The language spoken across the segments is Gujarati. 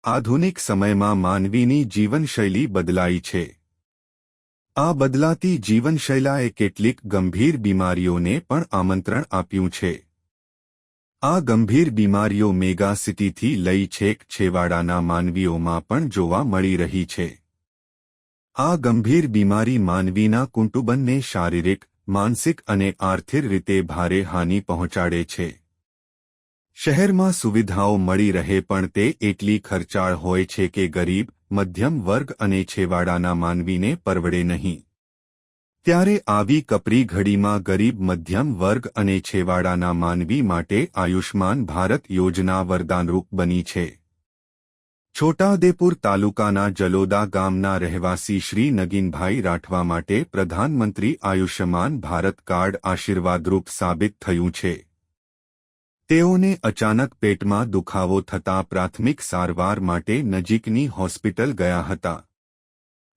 આધુનિક સમયમાં માનવીની જીવનશૈલી બદલાઈ છે. આ બદલાતી જીવનશૈલીએ કેટલીક ગંભીર બીમારીઓને પણ આમંત્રણ આપ્યું છે. આ ગંભીર બીમારીઓ મેગા સિટીથી લઈ છેક છેવાડાના માનવીઓમાં પણ જોવા મળી રહી છે. આ ગંભીર બીમારી માનવીના કુટુંબને શારીરિક, માનસિક અને આર્થિક રીતે ભારે હાનિ પહોંચાડે છે. શહેરમાં સુવિધાઓ મળી રહે પણ તે એટલી ખર્ચાળ હોય છે કે ગરીબ, મધ્યમ વર્ગ અને છેવાડાના માનવીને પરવડે નહીં. ત્યારે આવી કપરી ઘડીમાં ગરીબ મધ્યમ વર્ગ અને છેવાડાના માનવી માટે આયુષ્માન ભારત યોજના વરદાનરૂપ બની છે. છોટાઉદેપુર તાલુકાના જલોદા ગામના રહેવાસી શ્રી નગીનભાઈ રાઠવા માટે પ્રધાનમંત્રી આયુષ્યમાન ભારત કાર્ડ આશીર્વાદરૂપ સાબિત થયું છે. તેઓને અચાનક પેટમાં દુખાવો થતાં પ્રાથમિક સારવાર માટે નજીકની હોસ્પિટલ ગયા હતા.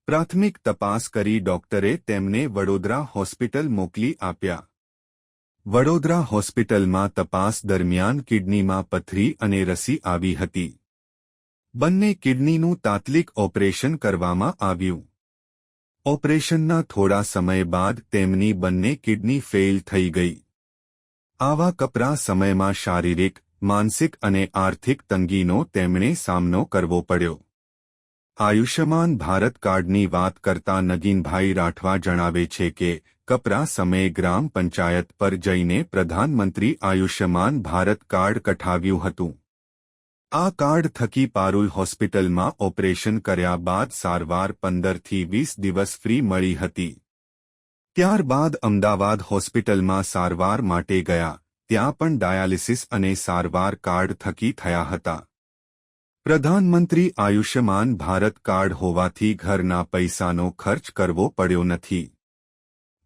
પ્રાથમિક તપાસ કરી ડોક્ટરે તેમને વડોદરા હોસ્પિટલ મોકલી આપ્યા. વડોદરા હોસ્પિટલમાં તપાસ દરમિયાન કિડનીમાં પથરી અને રસી આવી હતી. બંને કિડનીનું તાત્કાલિક ઓપરેશન કરવામાં આવ્યું. ઓપરેશનના થોડા સમય બાદ તેમની બંને કિડની ફેલ થઈ ગઈ. આવા કપરા સમયમાં શારીરિક, માનસિક અને આર્થિક તંગીનો તેમણે સામનો કરવો પડ્યો. આયુષ્યમાન ભારત કાર્ડની વાત કરતા નગીનભાઈ રાઠવા જણાવે છે કે કપરા સમયે ગ્રામ પંચાયત પર જઈને પ્રધાનમંત્રી આયુષ્યમાન ભારત કાર્ડ કઢાવ્યું હતું. આ કાર્ડ થકી પારુલ હોસ્પિટલમાં ઓપરેશન કર્યા બાદ સારવાર 15 થી 20 દિવસ ફ્રી મળી હતી. ત્યારબાદ અમદાવાદ હોસ્પિટલમાં સારવાર માટે ગયા, ત્યાં પણ ડાયાલિસિસ અને સારવાર કાર્ડ થકી થયા હતા. પ્રધાનમંત્રી આયુષ્યમાન ભારત કાર્ડ હોવાથી ઘરના પૈસાનો ખર્ચ કરવો પડ્યો નથી.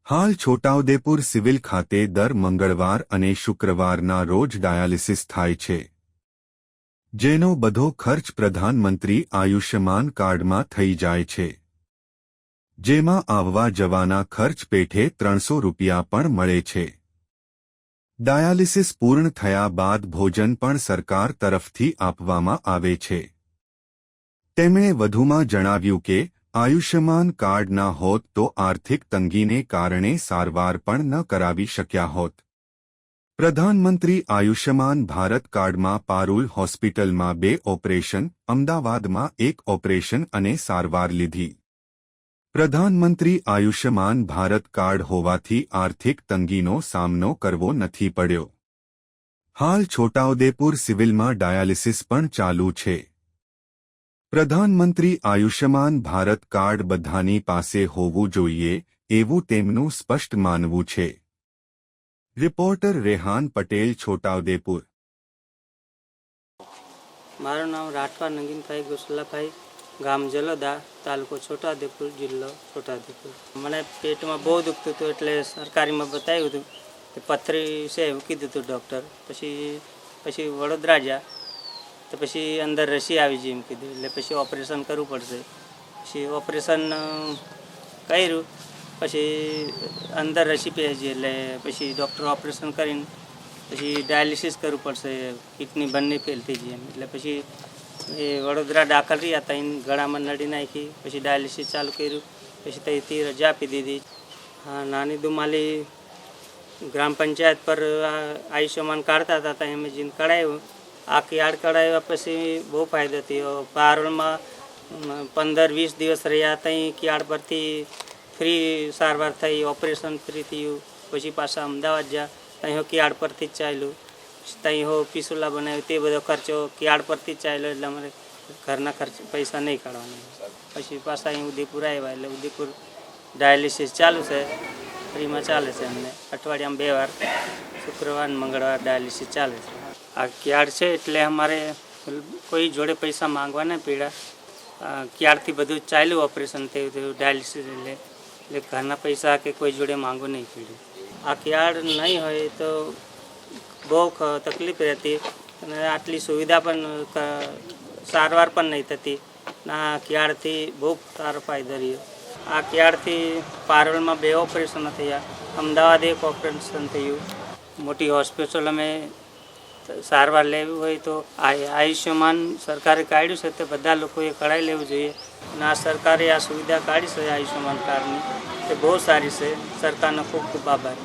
હાલ છોટાઉદેપુર સિવિલ ખાતે દર મંગળવાર અને શુક્રવારના રોજ ડાયાલિસિસ થાય છે. જેનો બધો ખર્ચ પ્રધાનમંત્રી આયુષ્યમાન કાર્ડમાં થઈ જાય છે. જેમાં આવવા જવાના ખર્ચ પેઠે 300 રૂપિયા પણ મળે છે. ડાયાલિસિસ પૂર્ણ થયા બાદ ભોજન પણ સરકાર તરફથી આપવામાં આવે છે. તેમણે વધુમાં જણાવ્યું કે આયુષ્યમાન કાર્ડ ના હોત તો આર્થિક તંગીને કારણે સારવાર પણ ન કરાવી શક્યા હોત. પ્રધાનમંત્રી આયુષ્યમાન ભારત કાર્ડમાં પારુલ હોસ્પિટલમાં 2 ઓપરેશન, અમદાવાદમાં 1 ઓપરેશન અને સારવાર લીધી. પ્રધાનમંત્રી આયુષ્યમાન ભારત કાર્ડ હોવાથી આર્થિક તંગીનો સામનો કરવો નથી પડ્યો. હાલ છોટાઉદેપુર સિવિલમાં ડાયાલિસિસ પણ ચાલુ છે. પ્રધાનમંત્રી આયુષ્યમાન ભારત કાર્ડ બધાની પાસે હોવું જોઈએ એવું તેમનું સ્પષ્ટ માનવું છે. રિપોર્ટર રેહાન પટેલ, છોટાઉદેપુર. મારું નામ રાઠવા નગીનભાઈ ગોસલાભાઈ, ગામ જલોદા, તાલુકો છોટાઉદેપુર, જિલ્લો છોટાઉદેપુર. મને પેટમાં બહુ દુખતું હતું એટલે સરકારીમાં બતાવ્યું હતું કે પથરી છે એવું કીધું હતું ડૉક્ટર. પછી વડોદરા ગયા તો પછી અંદર રસી આવી છે એમ કીધું, એટલે પછી ઓપરેશન કરવું પડશે. પછી ઓપરેશન કર્યું, પછી અંદર રસી પહેરી એટલે પછી ડૉક્ટર ઓપરેશન કરીને પછી ડાયાલિસિસ કરવું પડશે, કિડની બંને ફેલ થઈ ગઈ એમ. એટલે પછી એ વડોદરા દાખલ રહ્યા હતા, એને ગળામાં નળી નાખી, પછી ડાયાલિસિસ ચાલુ કર્યું, પછી ત્યાંથી રજા આપી દીધી. હા, નાની દુમાલી ગ્રામ પંચાયત પર આયુષ્યમાન કાઢતા હતા, ત્યાં અમે જીને કઢાવ્યું. આ કાર્ડ કઢાવ્યા પછી બહુ ફાયદો થયો. પારોલમાં 15-20 દિવસ રહ્યા, ત્યાં કાર્ડ પરથી ફ્રી સારવાર થઈ, ઓપરેશન ફ્રી થયું. પછી પાછા અમદાવાદ ગયા, ત્યાં કાર્ડ પરથી જ ચાલ્યું. ત્યાં પિસુલા બનાવ્યું, તે બધો ખર્ચો કાર્ડ પરથી જ ચાલ્યો, એટલે અમારે ઘરના ખર્ચ પૈસા નહીં કાઢવાના. પછી પાછા અહીં ઉદયપુર આવ્યા, એટલે ઉદયપુર ડાયાલિસિસ ચાલુ છે, ફ્રીમાં ચાલે છે. અમને અઠવાડિયામાં 2 વાર, શુક્રવાર અને મંગળવાર ડાયાલિસિસ ચાલે છે. આ કાર્ડ છે એટલે અમારે કોઈ જોડે પૈસા માંગવા નહીં પડ્યા. કાર્ડથી બધું ચાલ્યું, ઓપરેશન થયું ડાયાલિસિસ, એટલે ઘરના પૈસા કે કોઈ જોડે માંગવું નહીં પડ્યું. આ કાર્ડ નહીં હોય તો બહુ તકલીફ રહેતી અને આટલી સુવિધા પણ, સારવાર પણ નહીં થતી. આ કાર્ડથી બહુ સારો ફાયદો રહ્યો. આ કાર્ડથી પારોલમાં 2 ઓપરેશન થયા, અમદાવાદ 1 ઓપરેશન થયું. મોટી હોસ્પિટલ અમે સારવાર લેવી હોય તો આયુષ્યમાન સરકારે કાઢ્યું છે તે બધા લોકોએ કઢાવી લેવું જોઈએ અને આ સરકારે આ સુવિધા કાઢી છે આયુષ્યમાન કાર્ડની તે બહુ સારી છે. સરકારનો ખૂબ ખૂબ આભાર.